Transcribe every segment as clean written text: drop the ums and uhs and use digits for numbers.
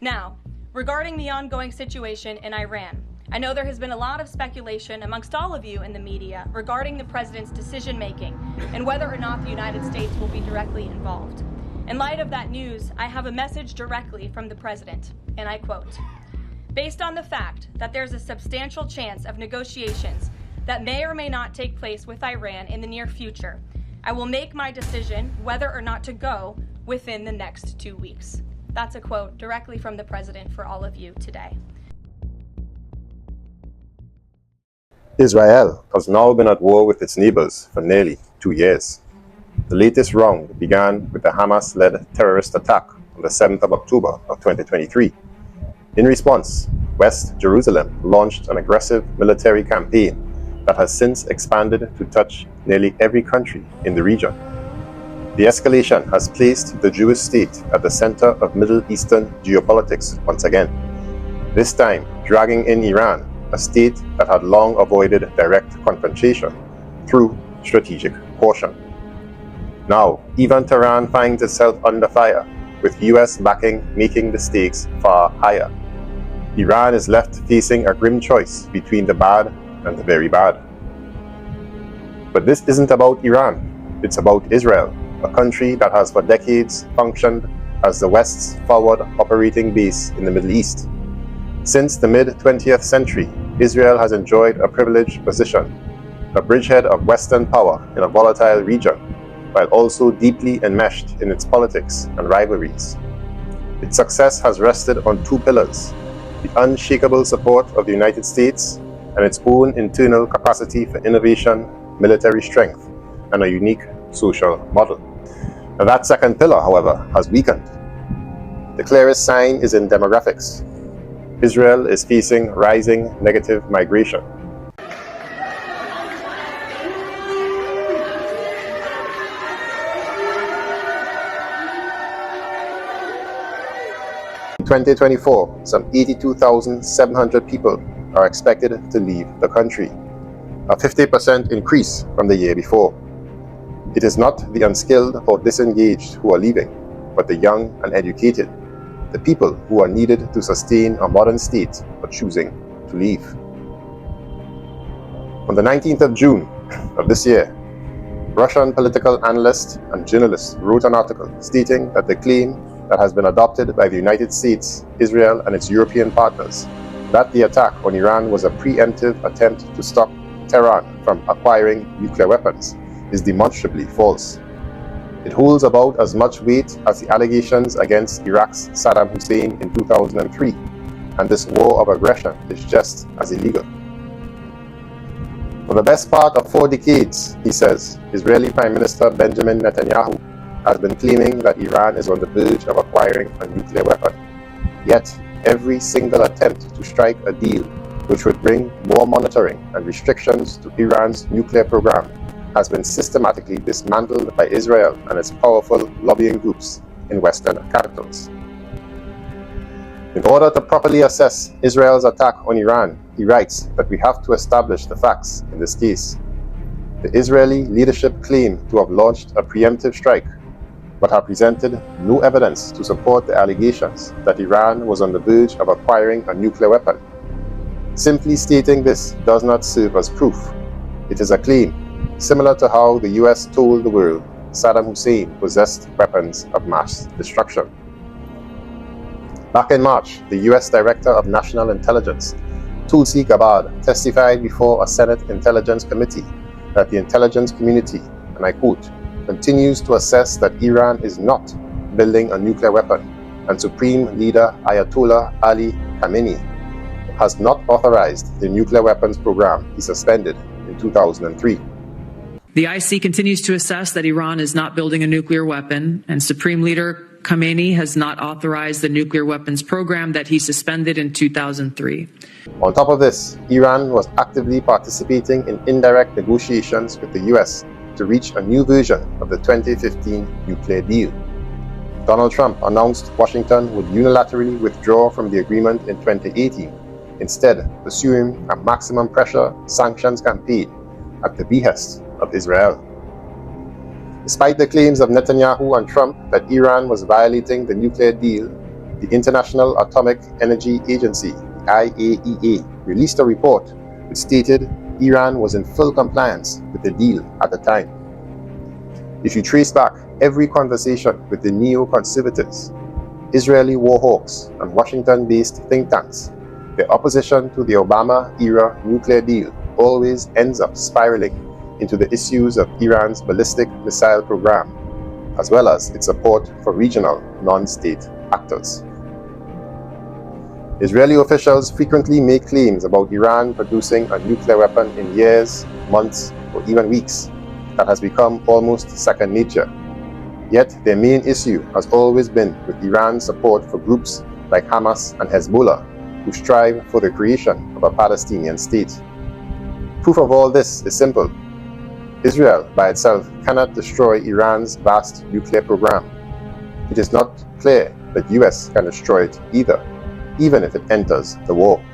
Now, regarding the ongoing situation in Iran, I know there has been a lot of speculation amongst all of you in the media regarding the president's decision-making and whether or not the United States will be directly involved. In light of that news, I have a message directly from the president, and I quote, "Based on the fact that there's a substantial chance of negotiations that may or may not take place with Iran in the near future, I will make my decision whether or not to go within the next 2 weeks." That's a quote directly from the president for all of you today. Israel has now been at war with its neighbors for nearly 2 years. The latest round began with the Hamas-led terrorist attack on the 7th of October of 2023. In response, West Jerusalem launched an aggressive military campaign that has since expanded to touch nearly every country in the region. The escalation has placed the Jewish state at the center of Middle Eastern geopolitics once again, this time dragging in Iran, a state that had long avoided direct confrontation through strategic caution. Now, even Tehran finds itself under fire, with US backing making the stakes far higher. Iran is left facing a grim choice between the bad and the very bad. But this isn't about Iran, it's about Israel, a country that has for decades functioned as the West's forward operating base in the Middle East. Since the mid-20th century, Israel has enjoyed a privileged position, a bridgehead of Western power in a volatile region, while also deeply enmeshed in its politics and rivalries. Its success has rested on two pillars: the unshakable support of the United States and its own internal capacity for innovation, military strength, and a unique social model. Now, that second pillar, however, has weakened. The clearest sign is in demographics. Israel is facing rising negative migration. In 2024, some 82,700 people are expected to leave the country, a 50% increase from the year before. It is not the unskilled or disengaged who are leaving, but the young and educated, the people who are needed to sustain a modern state are choosing to leave. On the 19th of June of this year, Russian political analysts and journalists wrote an article stating that the claim that has been adopted by the United States, Israel, and its European partners, that the attack on Iran was a preemptive attempt to stop Tehran from acquiring nuclear weapons, is demonstrably false. It holds about as much weight as the allegations against Iraq's Saddam Hussein in 2003, and this war of aggression is just as illegal. For the best part of 4 decades, he says, Israeli Prime Minister Benjamin Netanyahu has been claiming that Iran is on the verge of acquiring a nuclear weapon. Yet, every single attempt to strike a deal which would bring more monitoring and restrictions to Iran's nuclear program has been systematically dismantled by Israel and its powerful lobbying groups in Western capitals. In order to properly assess Israel's attack on Iran, he writes that we have to establish the facts in this case. The Israeli leadership claim to have launched a preemptive strike, but have presented no evidence to support the allegations that Iran was on the verge of acquiring a nuclear weapon. Simply stating this does not serve as proof. It is a claim, similar to how the US told the world Saddam Hussein possessed weapons of mass destruction. Back in March, the US Director of National Intelligence, Tulsi Gabbard, testified before a Senate Intelligence Committee that the intelligence community, and I quote, continues to assess that Iran is not building a nuclear weapon, and Supreme Leader Ayatollah Ali Khamenei has not authorized the nuclear weapons program he suspended in 2003. The IC continues to assess that Iran is not building a nuclear weapon, and Supreme Leader Khamenei has not authorized the nuclear weapons program that he suspended in 2003. On top of this, Iran was actively participating in indirect negotiations with the US to reach a new version of the 2015 nuclear deal. Donald Trump announced Washington would unilaterally withdraw from the agreement in 2018, instead pursuing a maximum pressure sanctions campaign at the behest of Israel. Despite the claims of Netanyahu and Trump that Iran was violating the nuclear deal, the International Atomic Energy Agency, the IAEA, released a report which stated Iran was in full compliance with the deal at the time. If you trace back every conversation with the neoconservatives, Israeli war hawks, and Washington-based think tanks, their opposition to the Obama-era nuclear deal always ends up spiraling into the issues of Iran's ballistic missile program, as well as its support for regional non-state actors. Israeli officials frequently make claims about Iran producing a nuclear weapon in years, months, or even weeks that has become almost second nature. Yet their main issue has always been with Iran's support for groups like Hamas and Hezbollah, who strive for the creation of a Palestinian state. Proof of all this is simple. Israel by itself cannot destroy Iran's vast nuclear program. It is not clear that US can destroy it either, even if it enters the war.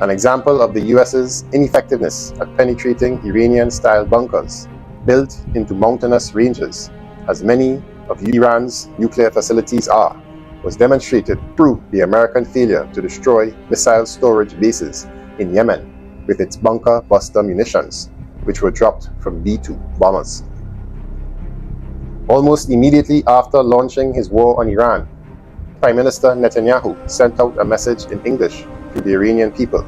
An example of the US's ineffectiveness at penetrating Iranian-style bunkers built into mountainous ranges, as many of Iran's nuclear facilities are, was demonstrated through the American failure to destroy missile storage bases in Yemen with its bunker buster munitions, which were dropped from B-2 bombers. Almost immediately after launching his war on Iran, Prime Minister Netanyahu sent out a message in English to the Iranian people,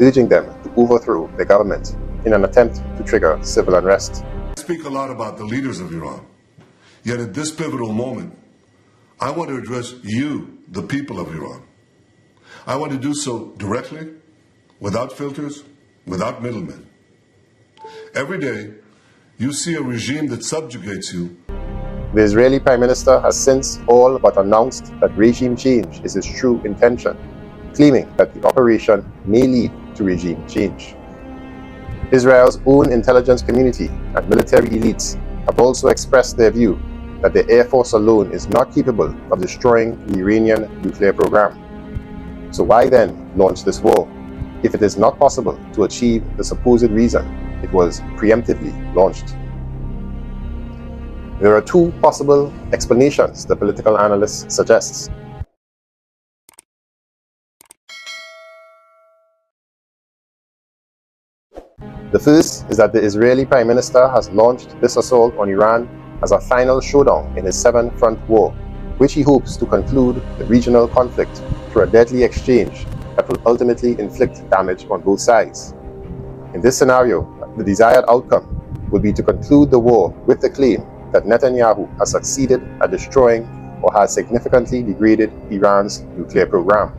urging them to overthrow the government in an attempt to trigger civil unrest. I speak a lot about the leaders of Iran, yet at this pivotal moment, I want to address you, the people of Iran. I want to do so directly, without filters, without middlemen. Every day, you see a regime that subjugates you. The Israeli Prime Minister has since all but announced that regime change is his true intention, claiming that the operation may lead to regime change. Israel's own intelligence community and military elites have also expressed their view that the Air Force alone is not capable of destroying the Iranian nuclear program. So why then launch this war, if it is not possible to achieve the supposed reason it was preemptively launched? There are two possible explanations the political analyst suggests. The first is that the Israeli Prime Minister has launched this assault on Iran as a final showdown in his seven-front war, which he hopes to conclude the regional conflict through a deadly exchange that will ultimately inflict damage on both sides. In this scenario, the desired outcome would be to conclude the war with the claim that Netanyahu has succeeded at destroying or has significantly degraded Iran's nuclear program.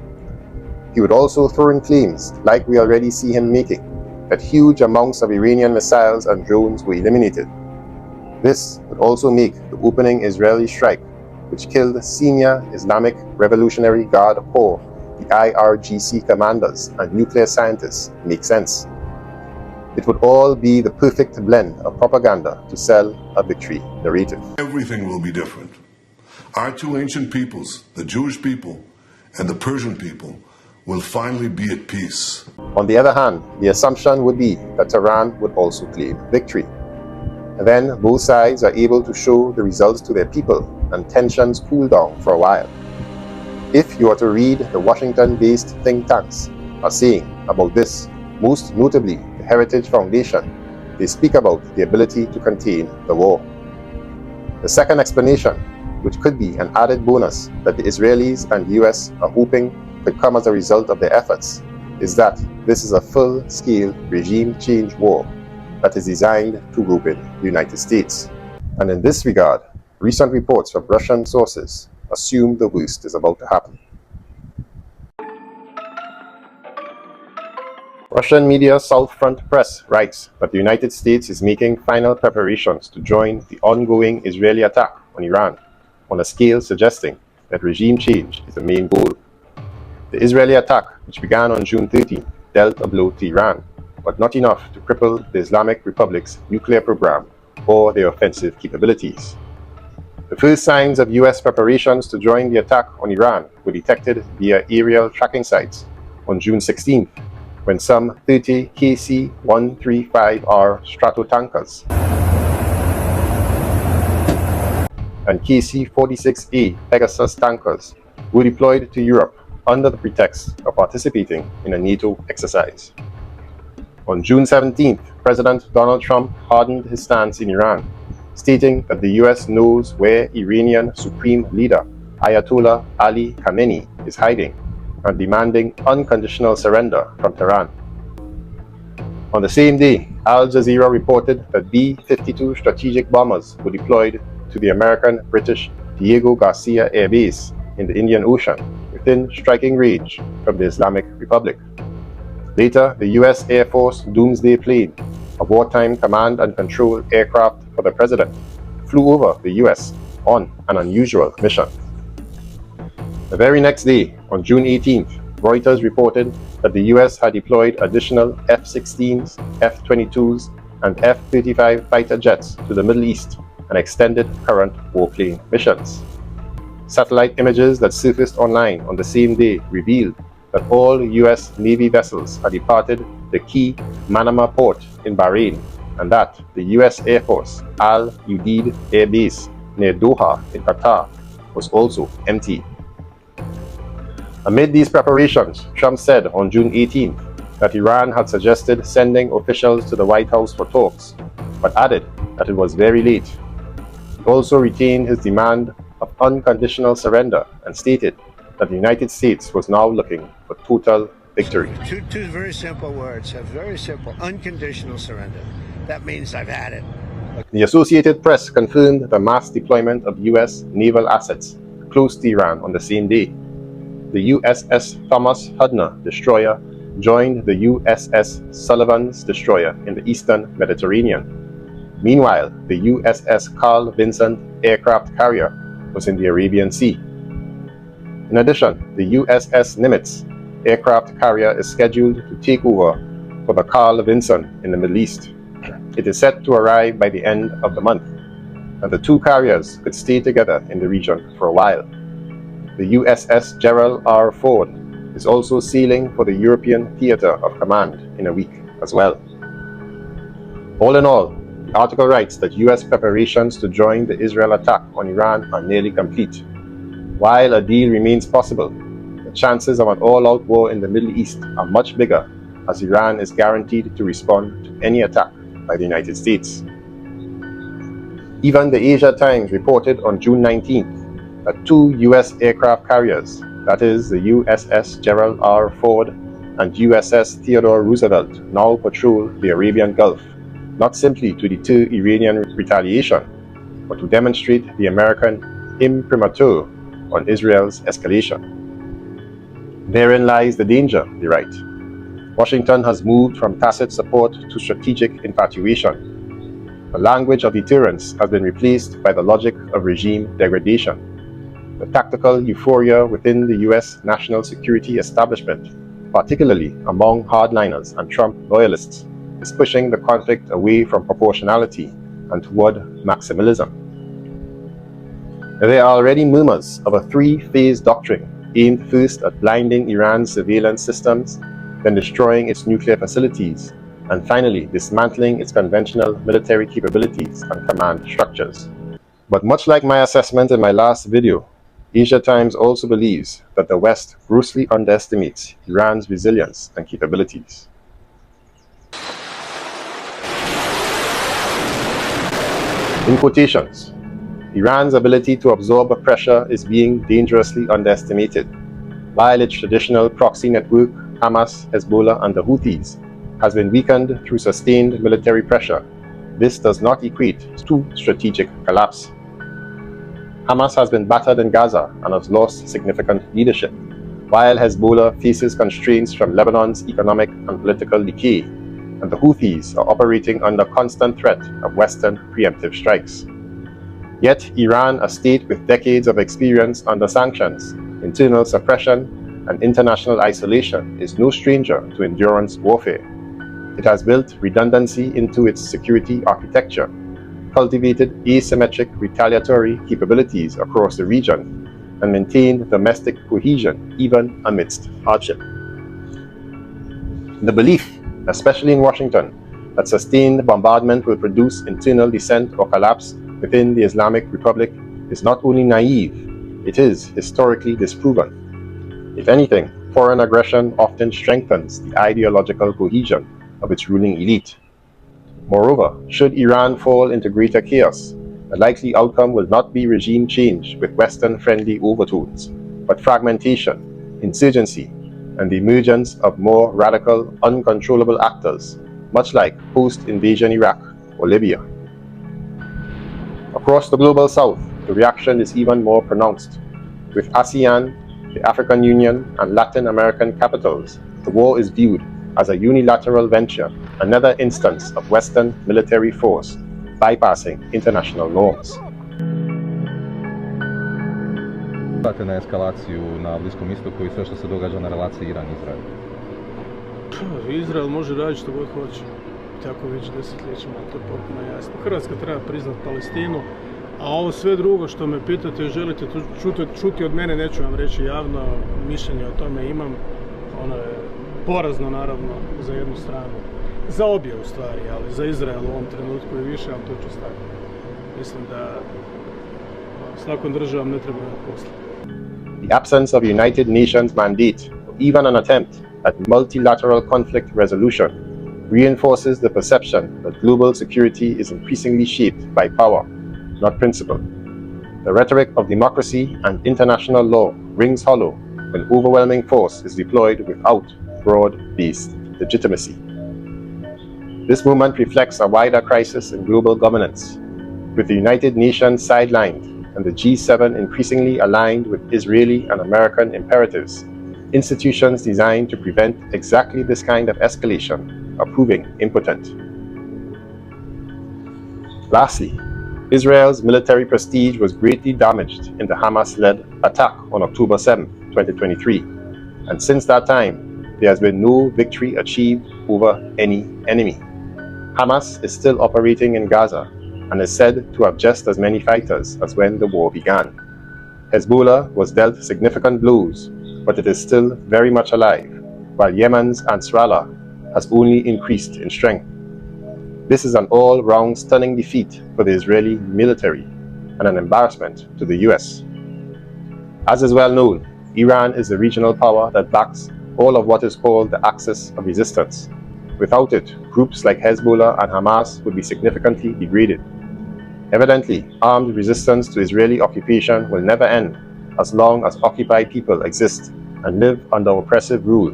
He would also throw in claims, like we already see him making, that huge amounts of Iranian missiles and drones were eliminated. This would also make the opening Israeli strike, which killed senior Islamic Revolutionary Guard Corps, the IRGC commanders and nuclear scientists, make sense. It would all be the perfect blend of propaganda to sell a victory narrative. Everything will be different. Our two ancient peoples, the Jewish people and the Persian people, will finally be at peace. On the other hand, the assumption would be that Tehran would also claim victory. And then both sides are able to show the results to their people and tensions cool down for a while. If you are to read the Washington-based think tanks are saying about this, most notably the Heritage Foundation, they speak about the ability to contain the war. The second explanation, which could be an added bonus that the Israelis and US are hoping could come as a result of their efforts, is that this is a full-scale regime change war that is designed to rope in the United States. And in this regard, recent reports from Russian sources assume the worst is about to happen. Russian media South Front Press writes that the United States is making final preparations to join the ongoing Israeli attack on Iran, on a scale suggesting that regime change is the main goal. The Israeli attack, which began on June 13, dealt a blow to Iran, but not enough to cripple the Islamic Republic's nuclear program or their offensive capabilities. The first signs of US preparations to join the attack on Iran were detected via aerial tracking sites on June 16th, when some 30 KC-135R Stratotankers and KC-46A Pegasus tankers were deployed to Europe under the pretext of participating in a NATO exercise. On June 17th, President Donald Trump hardened his stance in Iran, stating that the US knows where Iranian Supreme Leader Ayatollah Ali Khamenei is hiding and demanding unconditional surrender from Tehran. On the same day, Al Jazeera reported that B-52 strategic bombers were deployed to the American-British Diego Garcia Air Base in the Indian Ocean, within striking range from the Islamic Republic. Later, the US Air Force Doomsday plane, a wartime command and control aircraft for the president, flew over the US on an unusual mission. The very next day, on June 18th, Reuters reported that the US had deployed additional F-16s, F-22s, and F-35 fighter jets to the Middle East and extended current warplane missions. Satellite images that surfaced online on the same day revealed that all US Navy vessels had departed the key Manama port in Bahrain, and that the US Air Force Al Udeid Air Base near Doha in Qatar was also empty. Amid these preparations, Trump said on June 18th that Iran had suggested sending officials to the White House for talks, but added that it was very late. He also retained his demand of unconditional surrender and stated that the United States was now looking for total victory. Two very simple words, very simple, unconditional surrender. That means I've had it. The Associated Press confirmed the mass deployment of US naval assets close to Iran on the same day. The USS Thomas Hudner destroyer joined the USS Sullivan's destroyer in the eastern Mediterranean. Meanwhile, the USS Carl Vinson aircraft carrier was in the Arabian Sea. In addition, the USS Nimitz aircraft carrier is scheduled to take over for the Carl Vinson in the Middle East. It is set to arrive by the end of the month, and the two carriers could stay together in the region for a while. The USS Gerald R. Ford is also sailing for the European Theater of Command in a week as well. All in all, the article writes that US preparations to join the Israel attack on Iran are nearly complete. While a deal remains possible, the chances of an all-out war in the Middle East are much bigger, as Iran is guaranteed to respond to any attack by the United States. Even the Asia Times reported on June 19th that two US aircraft carriers, that is the USS Gerald R. Ford and USS Theodore Roosevelt, now patrol the Arabian Gulf, not simply to deter Iranian retaliation, but to demonstrate the American imprimatur on Israel's escalation. Therein lies the danger, they write. Washington has moved from tacit support to strategic infatuation. The language of deterrence has been replaced by the logic of regime degradation. The tactical euphoria within the US national security establishment, particularly among hardliners and Trump loyalists, is pushing the conflict away from proportionality and toward maximalism. There are already murmurs of a three-phase doctrine aimed first at blinding Iran's surveillance systems, then destroying its nuclear facilities, and finally dismantling its conventional military capabilities and command structures. But much like my assessment in my last video, Asia Times also believes that the West grossly underestimates Iran's resilience and capabilities. In quotations, Iran's ability to absorb pressure is being dangerously underestimated. While its traditional proxy network, Hamas, Hezbollah, and the Houthis, has been weakened through sustained military pressure, this does not equate to strategic collapse. Hamas has been battered in Gaza and has lost significant leadership, while Hezbollah faces constraints from Lebanon's economic and political decay, and the Houthis are operating under constant threat of Western preemptive strikes. Yet Iran, a state with decades of experience under sanctions, internal suppression, and international isolation, is no stranger to endurance warfare. It has built redundancy into its security architecture, cultivated asymmetric retaliatory capabilities across the region, and maintained domestic cohesion even amidst hardship. The belief, especially in Washington, that sustained bombardment will produce internal dissent or collapse within the Islamic Republic is not only naive, it is historically disproven. If anything, foreign aggression often strengthens the ideological cohesion of its ruling elite. Moreover, should Iran fall into greater chaos, the likely outcome will not be regime change with Western-friendly overtones, but fragmentation, insurgency, and the emergence of more radical, uncontrollable actors, much like post-invasion Iraq or Libya. Across the global south, the reaction is even more pronounced. With ASEAN, the African Union, and Latin American capitals, the war is viewed as a unilateral venture, another instance of Western military force bypassing international norms. Na eskalaciju na Bliskom istoku i sve što se događa na relaciji Iran-Izrael? Izrael može raditi što god hoće. Tako već desetljećima, to je potpuno jasno. Hrvatska treba priznat Palestinu, a ovo sve drugo što me pitate i želite čuti od mene, neću vam reći javno, mišljenje o tome imam. Ono je porazno naravno za jednu stranu. Za obje u stvari, ali za Izrael u ovom trenutku i više, ali to ću staviti. Mislim da s takvom državom ne treba imati posla. The absence of a United Nations mandate, or even an attempt at multilateral conflict resolution, reinforces the perception that global security is increasingly shaped by power, not principle. The rhetoric of democracy and international law rings hollow when overwhelming force is deployed without broad-based legitimacy. This movement reflects a wider crisis in global governance, with the United Nations sidelined and the G7 increasingly aligned with Israeli and American imperatives. Institutions designed to prevent exactly this kind of escalation are proving impotent. Lastly, Israel's military prestige was greatly damaged in the Hamas-led attack on October 7, 2023, and since that time, there has been no victory achieved over any enemy. Hamas is still operating in Gaza and is said to have just as many fighters as when the war began. Hezbollah was dealt significant blows, but it is still very much alive, while Yemen's Ansarallah has only increased in strength. This is an all-round stunning defeat for the Israeli military and an embarrassment to the US. As is well known, Iran is the regional power that backs all of what is called the axis of resistance. Without it, groups like Hezbollah and Hamas would be significantly degraded. Evidently, armed resistance to Israeli occupation will never end as long as occupied people exist and live under oppressive rule.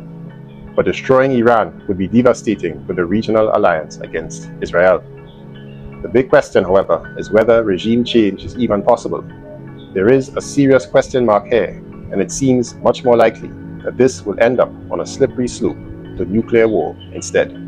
But destroying Iran would be devastating for the regional alliance against Israel. The big question, however, is whether regime change is even possible. There is a serious question mark here, and it seems much more likely that this will end up on a slippery slope to nuclear war instead.